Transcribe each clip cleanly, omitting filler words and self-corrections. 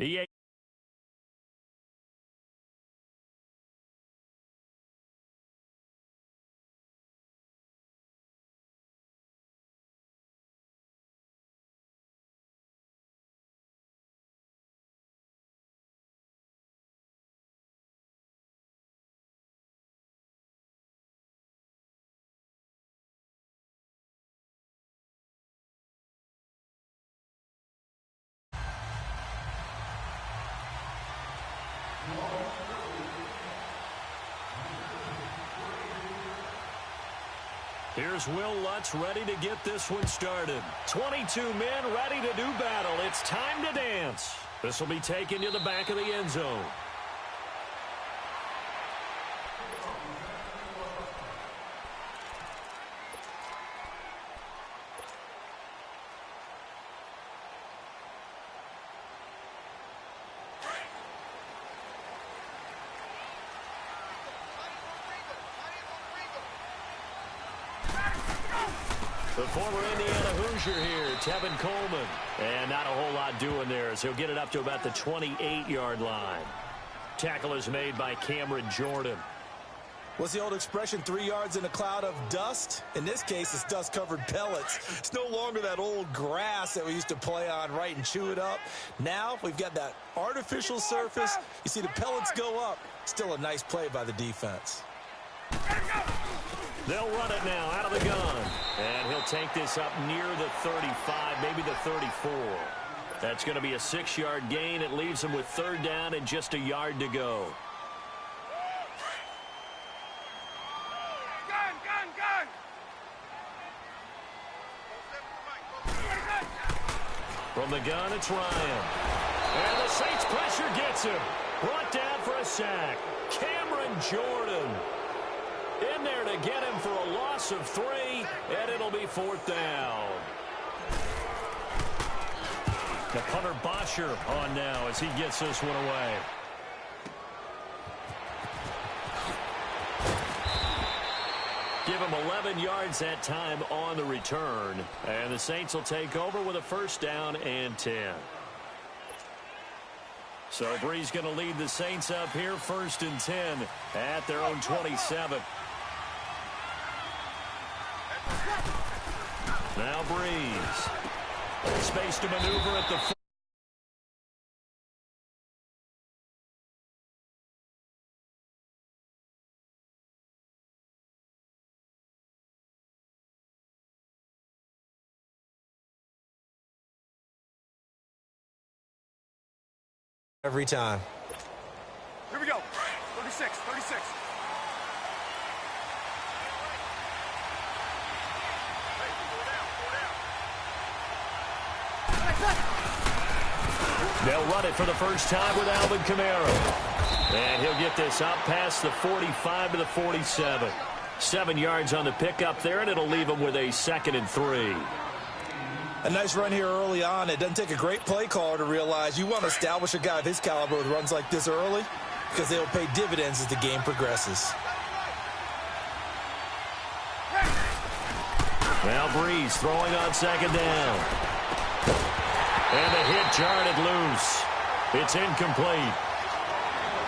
EA. Here's Will Lutz ready to get this one started. 22 men ready to do battle. It's time to dance. This will be taken to the back of the end zone. The former Indiana Hoosier here, Tevin Coleman. And not a whole lot doing there as he'll get it up to about the 28-yard line. Tackle is made by Cameron Jordan. What's the old expression, 3 yards in a cloud of dust? In this case, it's dust-covered pellets. It's no longer that old grass that we used to play on, right, and chew it up. Now we've got that artificial surface. You see the pellets go up. Still a nice play by the defense. They'll run it now out of the gun. And he'll take this up near the 35, maybe the 34. That's going to be a 6-yard gain. It leaves him with 3rd down and just a yard to go. From the gun, it's Ryan. And the Saints pressure gets him. Brought down for a sack. Cameron Jordan in there to get him for a loss of 3, and it'll be 4th down. The punter Bosher on now as he gets this one away. Give him 11 yards that time on the return. And the Saints will take over with a 1st down and 10. So Bree's going to lead the Saints up here 1st and 10 at their own 27. Now Breeze. Space to maneuver at the 4. Every time. Here we go. 36, 36. They'll run it for the first time with Alvin Kamara. And he'll get this up past the 45 to the 47. 7 yards on the pickup there, and it'll leave him with a 2nd and 3. A nice run here early on. It doesn't take a great play caller to realize you want to establish a guy of his caliber with runs like this early because they'll pay dividends as the game progresses. Now Breeze throwing on 2nd down. And the hit jarred it loose. It's incomplete.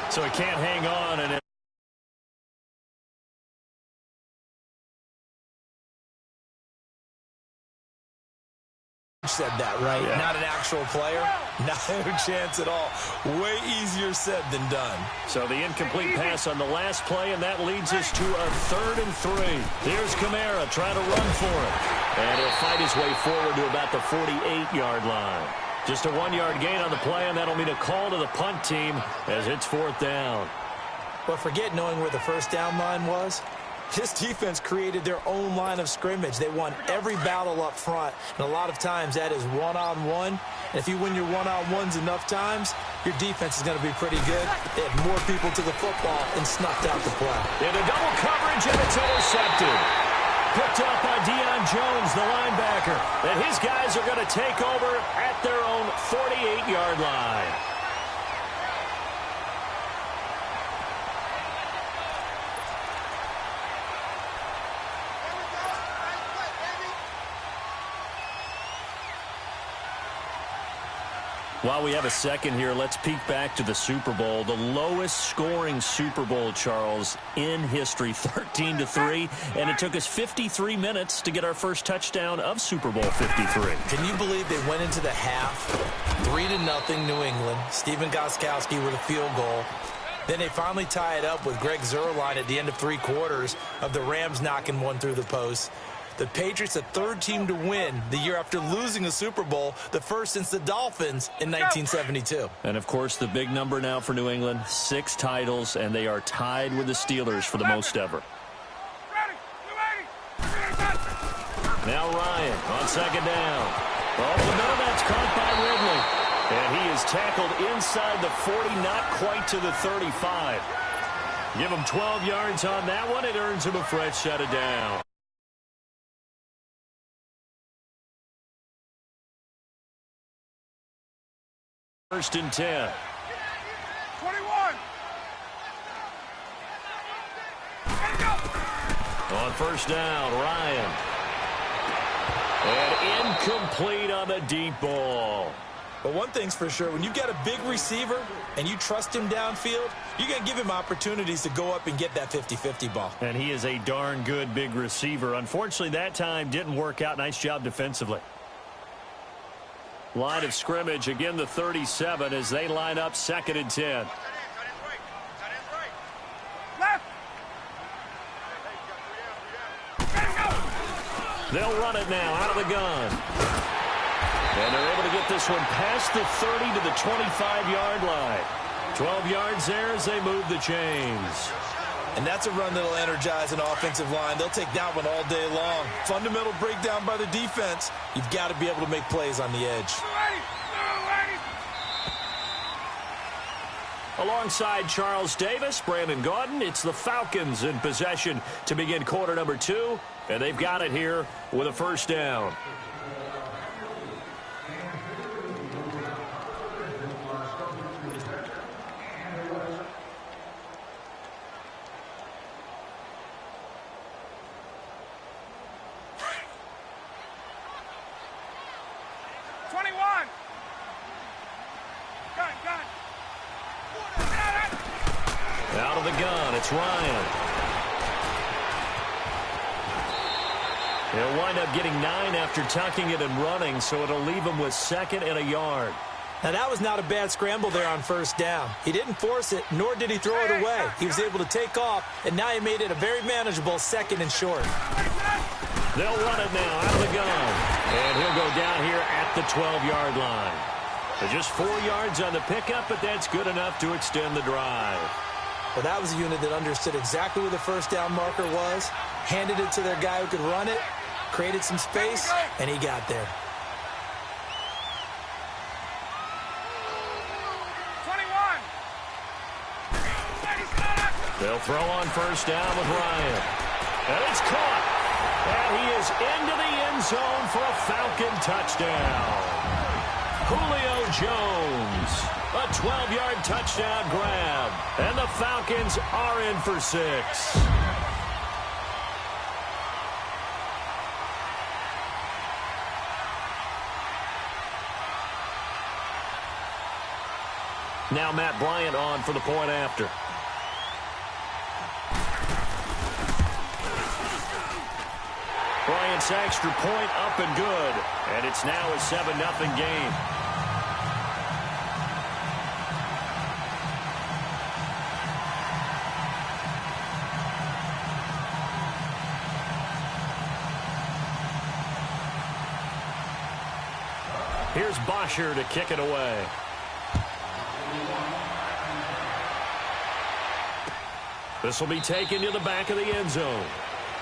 So he can't hang on, and said that, right? Yeah. Not an actual player. No chance at all. Way easier said than done. So the incomplete pass on the last play, and that leads us to a 3rd and 3. Here's Kamara trying to run for it. And he'll fight his way forward to about the 48-yard line. Just a 1-yard gain on the play, and that'll mean a call to the punt team as it's 4th down. But forget knowing where the 1st down line was. This defense created their own line of scrimmage. They won every battle up front, and a lot of times that is one-on-one. And if you win your one-on-ones enough times, your defense is going to be pretty good. They had more people to the football and snuffed out the play. Into double coverage, and it's intercepted. Picked up by Deion Jones, the linebacker. And his guys are going to take over at their own 48-yard line. While we have a second here, let's peek back to the Super Bowl. The lowest scoring Super Bowl, Charles, in history, 13-3. And it took us 53 minutes to get our first touchdown of Super Bowl 53. Can you believe they went into the half, 3-0 New England, Stephen Gostkowski with a field goal. Then they finally tie it up with Greg Zuerlein at the end of 3 quarters of the Rams knocking one through the post. The Patriots, the third team to win the year after losing a Super Bowl, the first since the Dolphins in 1972. And, of course, the big number now for New England, 6 titles, and they are tied with the Steelers for the most ever. Now Ryan on second down. Oh, no, that's caught by Ridley. And he is tackled inside the 40, not quite to the 35. Give him 12 yards on that one. It earns him a fresh set of down. First and 10. 21. On first down, Ryan. And incomplete on the deep ball. But one thing's for sure, when you've got a big receiver and you trust him downfield, you're going to give him opportunities to go up and get that 50-50 ball. And he is a darn good big receiver. Unfortunately, that time didn't work out. Nice job defensively. Line of scrimmage, again the 37 as they line up second and 10. They'll run it now out of the gun. And they're able to get this one past the 30 to the 25-yard line. 12 yards there as they move the chains. And that's a run that'll energize an offensive line. They'll take that one all day long. Fundamental breakdown by the defense. You've got to be able to make plays on the edge. Alongside Charles Davis, Brandon Gaudin, it's the Falcons in possession to begin quarter number 2. And they've got it here with a first down. Out of the gun, it's Ryan. He'll wind up getting 9 after tucking it and running, so it'll leave him with 2nd and a yard. Now, that was not a bad scramble there on first down. He didn't force it, nor did he throw it away. He was able to take off, and now he made it a very manageable 2nd and short. They'll run it now out of the gun. And he'll go down here at the 12-yard line. So just 4 yards on the pickup, but that's good enough to extend the drive. Well, that was a unit that understood exactly where the first down marker was, handed it to their guy who could run it, created some space, and he got there. 21. They'll throw on first down with Ryan. And it's caught. And he is into the end zone for a Falcon touchdown. Julio Jones, a 12-yard touchdown grab. And the Falcons are in for 6. Now Matt Bryant on for the point after. Bryant's extra point up and good. And it's now a 7-0 game. Here's Bosher to kick it away. This will be taken to the back of the end zone.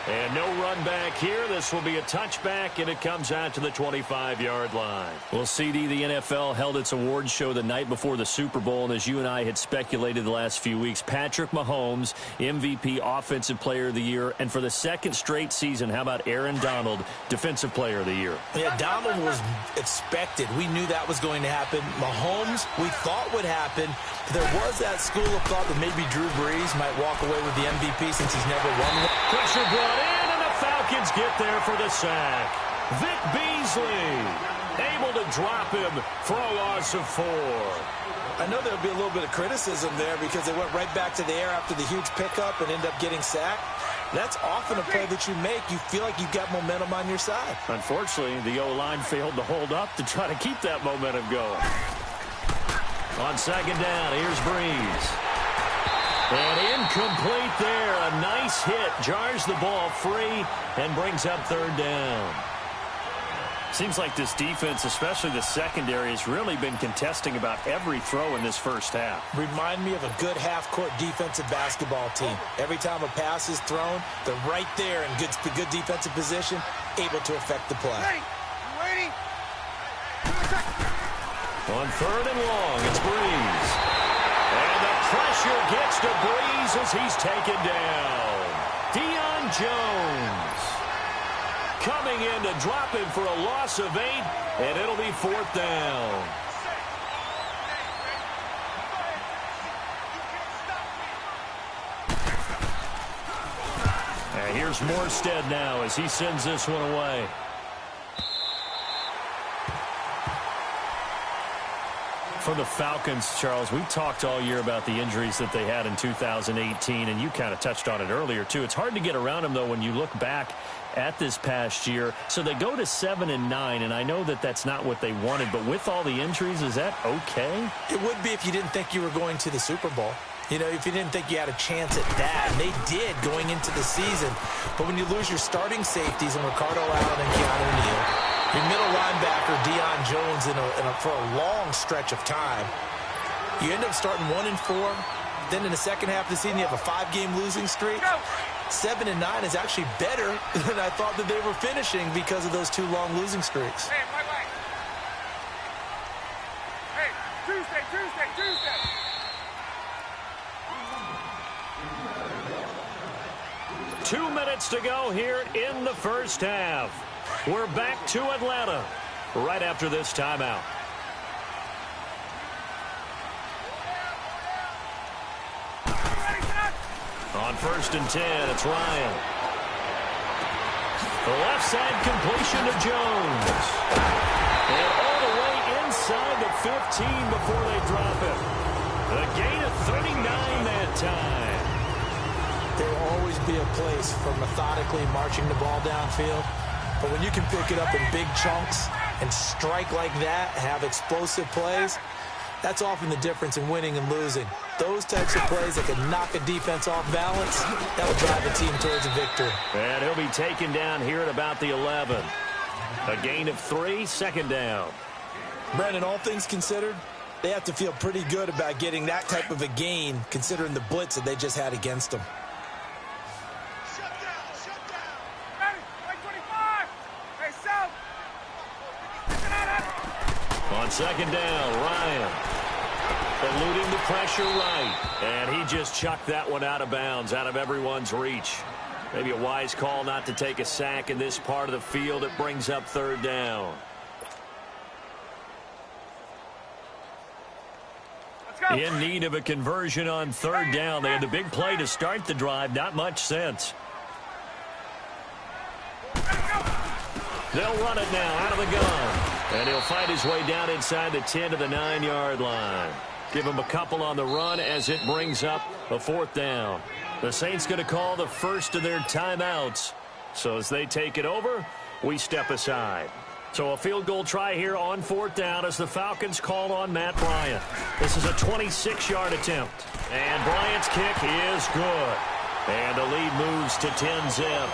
And no run back here. This will be a touchback, and it comes out to the 25-yard line. Well, CD, the NFL held its awards show the night before the Super Bowl, and as you and I had speculated the last few weeks, Patrick Mahomes, MVP, Offensive Player of the Year, and for the second straight season, how about Aaron Donald, Defensive Player of the Year? Yeah, Donald was expected. We knew that was going to happen. Mahomes, we thought would happen. There was that school of thought that maybe Drew Brees might walk away with the MVP since he's never won one. Pressure brought in, and the Falcons get there for the sack. Vic Beasley. Able to drop him for a loss of 4. I know there'll be a little bit of criticism there because they went right back to the air after the huge pickup and ended up getting sacked. That's often a play that you make. You feel like you've got momentum on your side. Unfortunately, the O-line failed to hold up to try to keep that momentum going. On second down, here's Breeze. And incomplete there. A nice hit. Jars the ball free and brings up third down. Seems like this defense, especially the secondary, has really been contesting about every throw in this first half. Remind me of a good half-court defensive basketball team. Every time a pass is thrown, they're right there in good defensive position, able to affect the play. Waiting. On third and long, it's Breeze. And the pressure gets to Breeze as he's taken down. Deion Jones coming in to drop him for a loss of 8, and it'll be fourth down. And here's Morstead now as he sends this one away. For the Falcons, Charles, we talked all year about the injuries that they had in 2018, and you kind of touched on it earlier, too. It's hard to get around them, though, when you look back at this past year. So they go to 7-9, and I know that that's not what they wanted, but with all the injuries, is that okay? It would be if you didn't think you were going to the Super Bowl. You know, if you didn't think you had a chance at that, and they did going into the season. But when you lose your starting safeties in Ricardo Allen and Keanu Neal, your middle linebacker, Deion Jones, for a long stretch of time, you end up starting 1-4. Then in the second half of the season, you have a 5-game losing streak. 7-9 is actually better than I thought that they were finishing because of those 2 long losing streaks. Hey, my way. Hey, Tuesday. 2 minutes to go here in the first half. We're back to Atlanta right after this timeout. On 1st and 10, it's Ryan. The left side completion to Jones. And all the way inside the 15 before they drop it. A gain of 39 that time. There will always be a place for methodically marching the ball downfield. But when you can pick it up in big chunks and strike like that, have explosive plays, that's often the difference in winning and losing. Those types of plays that can knock a defense off balance, that will drive a team towards a victory. And he'll be taken down here at about the 11. A gain of 3, second down. Brandon, all things considered, they have to feel pretty good about getting that type of a gain considering the blitz that they just had against them. On second down, Ryan eluding the pressure right. And he just chucked that one out of bounds, out of everyone's reach. Maybe a wise call not to take a sack in this part of the field. It brings up third down. In need of a conversion on third down. They had the big play to start the drive. Not much sense. They'll run it now out of the gun. And he'll fight his way down inside the 10 to the 9-yard line. Give him a couple on the run as it brings up a fourth down. The Saints going to call the first of their timeouts. So as they take it over, we step aside. So a field goal try here on fourth down as the Falcons call on Matt Bryant. This is a 26-yard attempt. And Bryant's kick is good. And the lead moves to 10-zip.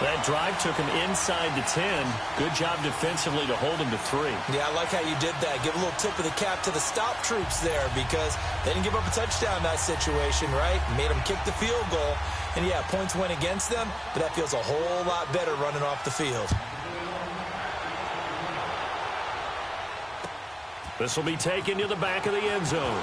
That drive took him inside the 10. Good job defensively to hold him to 3. Yeah, I like how you did that. Give a little tip of the cap to the stop troops there because they didn't give up a touchdown in that situation, right? Made them kick the field goal. And, yeah, points went against them, but that feels a whole lot better running off the field. This will be taken to the back of the end zone.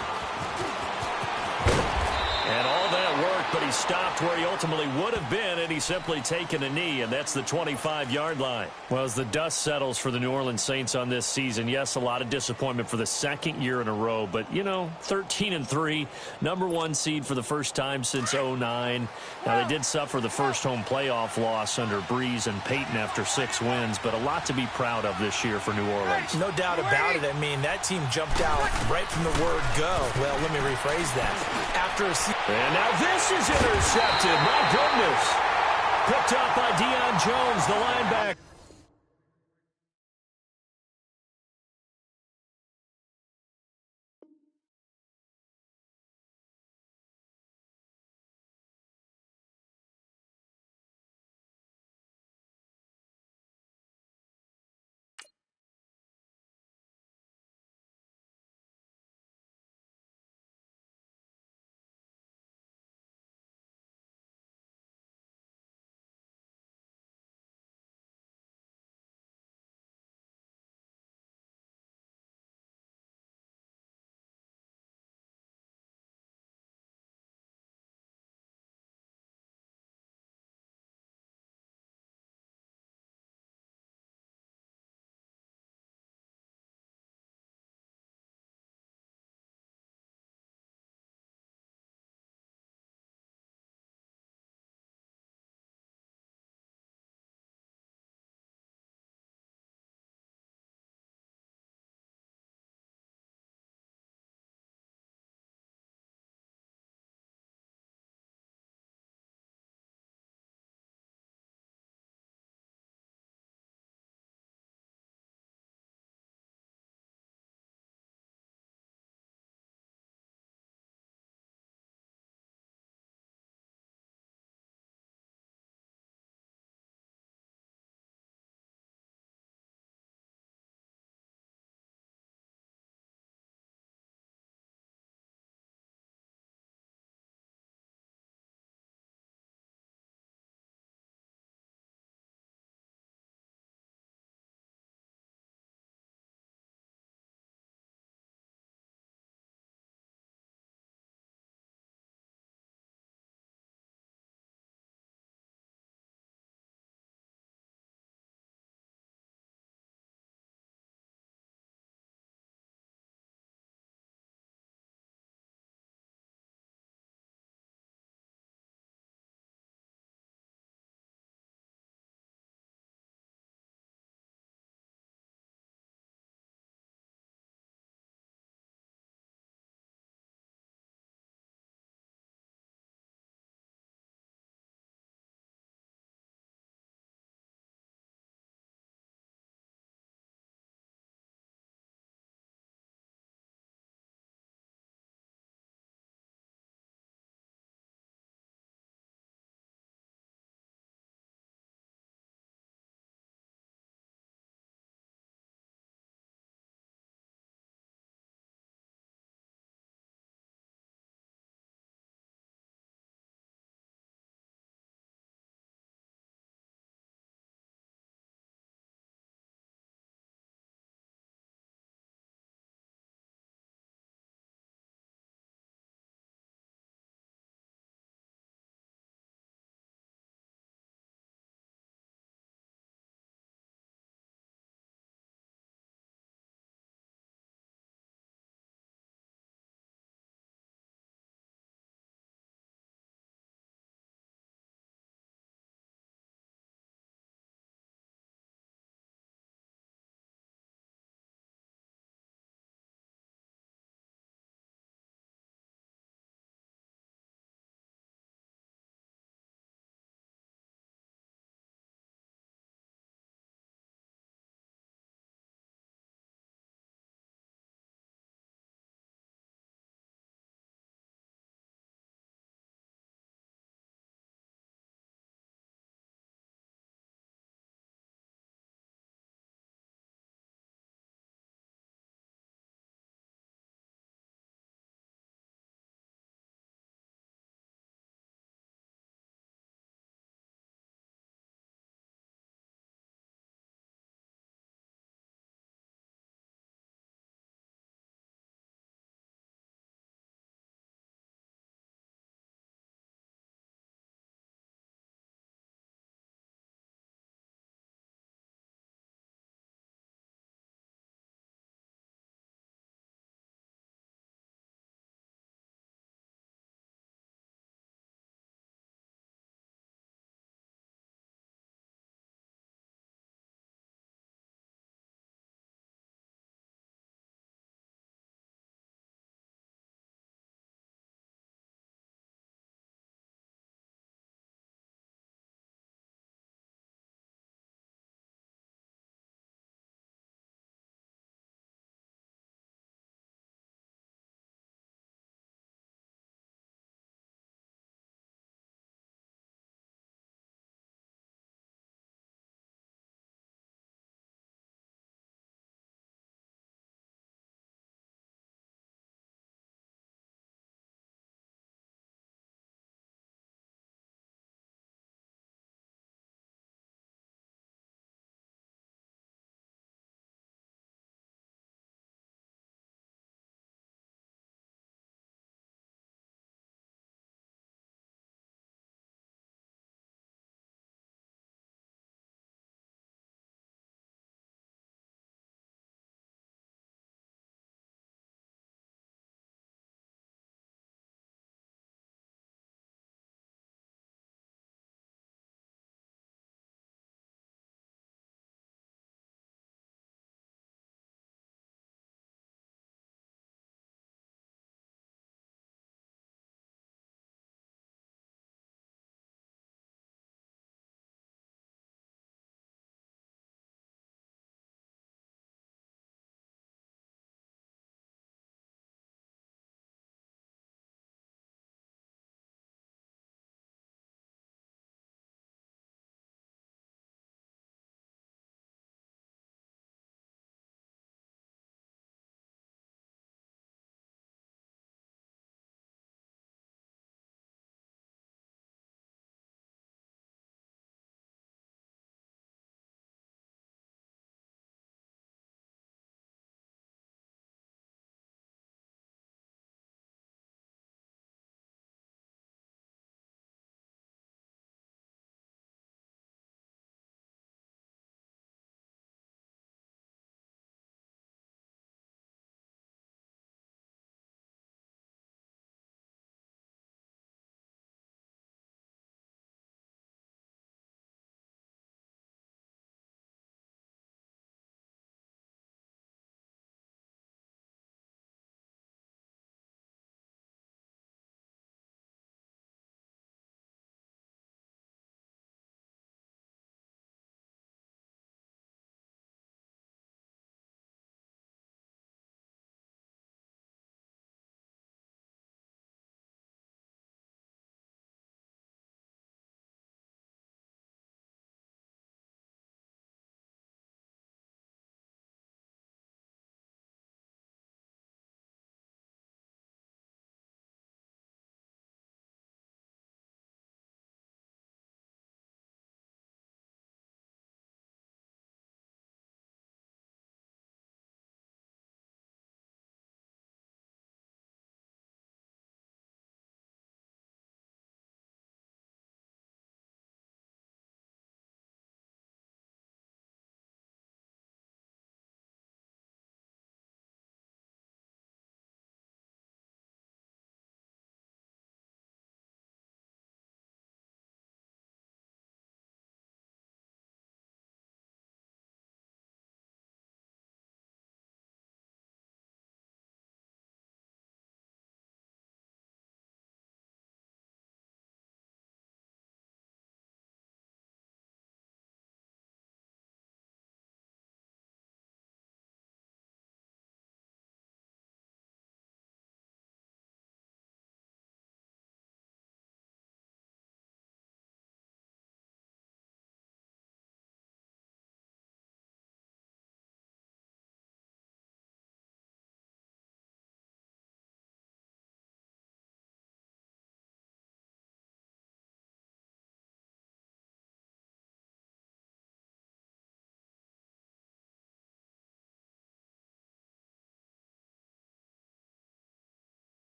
And all that work, but he stopped where he ultimately would have been, and he's simply taken a knee, and that's the 25-yard line. Well, as the dust settles for the New Orleans Saints on this season, yes, a lot of disappointment for the second year in a row, but, 13-3, number one seed for the first time since 2009. Now, they did suffer the first home playoff loss under Breeze and Peyton after 6 wins, but a lot to be proud of this year for New Orleans. No doubt about it. I mean, that team jumped out right from the word go. Well, let me rephrase that. After a season. And now this is intercepted. My goodness. Picked up by Deion Jones, the linebacker.